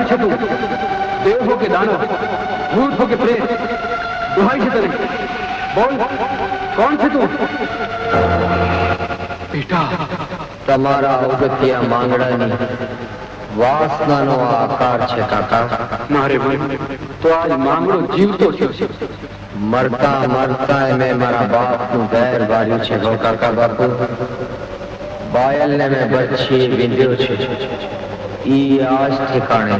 છે તું? દેવ હો કે દાનવ, ભૂત હો કે પ્રેત, દુહાઈ છે તને, બોલ કોણ છે તું? બેટા, તમારા અવગત્યા માંગડાની વાસનાનો આકાર છે કાકા. મારે તો આજ માંગડો જીવતો છે. મરતા મરતા મેં મારા બાપનું વેર વાળ્યું છે હો કાકા બાપુ. બાયલને મેં બચ્ચી વિંધ્યો છે, ઈ આજ ઠેકાણે.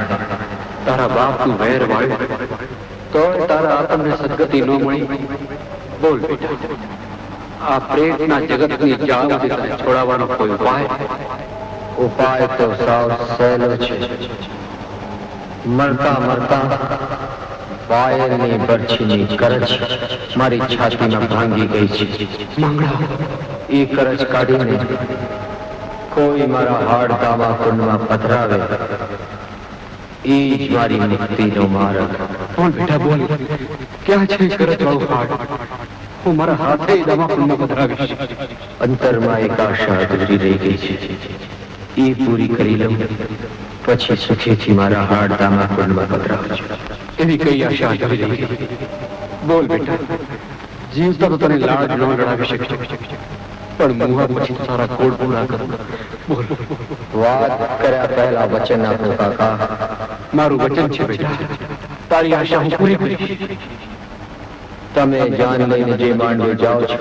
તારા બાપનું વેર વાળ્યું તો તારા આત્મને સદગતિ ન મળી. બોલ બેટા, આ પ્રેતના જગતની જાળથી તને છોડાવવાનો કોઈ ઉપાય? ઉપાય તો સાવ સહેલો છે. મરતા મરતા બાયલની બરછીની કરચ મારી છાતીમાં ભાંગી ગઈ છે. માંગડા, એ કરચ કાઢીને કોઈ મારા હાડકામાં કુંડમાં પધરાવે, ઈ જ મારી મુક્તિનો માર્ગ. કોણ બેટા બોલ, ક્યાં છે કરચ વાળું હાડ? હું મારા હાથે દમાકુંડમાં પધરાવીશ. અંતરમાં એક આશા અધૂરી રહી ગઈ છે, ઈ પૂરી કરી લઉં પછી સુખેથી મારા હાડકામાં કુંડમાં પધરાવજો. એવી કઈ આશા અધૂરી રહી ગઈ? બોલ બેટા, જીવતા તો તને લાડ ન લડાવી શકે, પણ મુવા પછી તો તારા કોડ પૂરા કરું. બોલ. વાત કર્યા પહેલા વચન આપો કાકા. મારું વચન છે બેટા, તારી આશા હું પૂરી કરીશ. તમે જાન લઈને જે માંડવે જાઓ છો,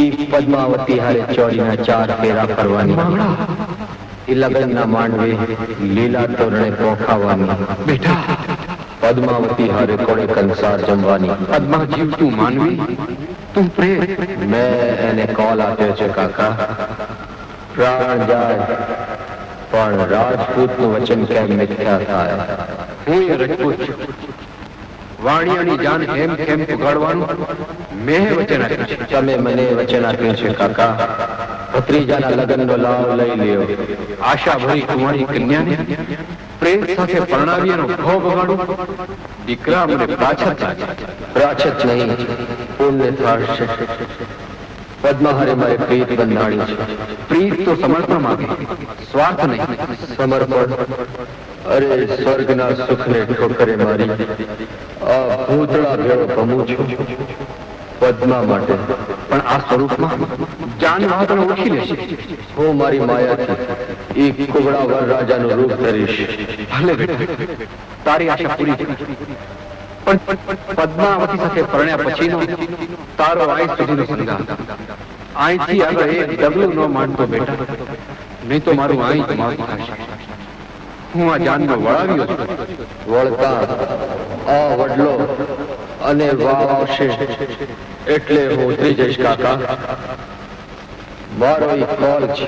ઈ પદ્માવતી હારે ચોરીના 4 ફેરા ફરવાની. ઈ લગ્નના માંડવે લીલા તોરણે પોખાવાની. બેટા, પદ્માવતી હારે કોણે કંસાર જમવાની. પદ્મા જીવ તું માનવી, તું પ્રેત. મેં એને કોલ આપ્યો છે કાકા. પ્રાણ જાય પણ રાજપૂતનું વચન કેમ મિથ્યા થાય? હું એ રજપૂત છું. વાણિયાની જાન હેમ ખેમ ઉગાડવાનું મેં વચન આપ્યું છે. તમે મને વચન આપ્યું છે કાકા. ભત્રીજાના લગ્નનો લાભ લઈ લ્યો. આશા ભરી કુંવારી કન્યાને પ્રેમ સાથે પરણાવીનો ભો બગાડું. દીકરા મને પ્રાછત લાગે. પ્રાછત નહીં, પુણ્ય થશે. પદ્માહરે મારી પ્રીત બંધાણી છે. પ્રીત તો સમર્પણ માંગે, સ્વાર્થ નહીં. સમર્પણ? અરે સ્વર્ગના સુખને ઠોકરે મારી આ ભૂતળા ભેળો ભમું છું પદ્મા માટે. પણ આ સ્વરૂપમાં જાન વાહતને ઓળખી લેશે. હું મારી માયાથી એક કુબડા વરરાજાનું રૂપ ધરીશ. ભલે બેટા, તારી આશા પૂરી થઈ. પણ પદ્માવતી સાથે પરણ્યા પછીનો તારો આઈ સુધીનો સંગાર, અહીંથી આગળ એક ડગલું ન માંડતો બેટા, નહીં તો મારું અહીં જ મારું થશે. હું આ જાનનો વળાવ્યો છું. વળતા આ વડલો અને વાવ આવશે એટલે હું ઉતરી જઈશ કાકા. મારો એક કોલ છે.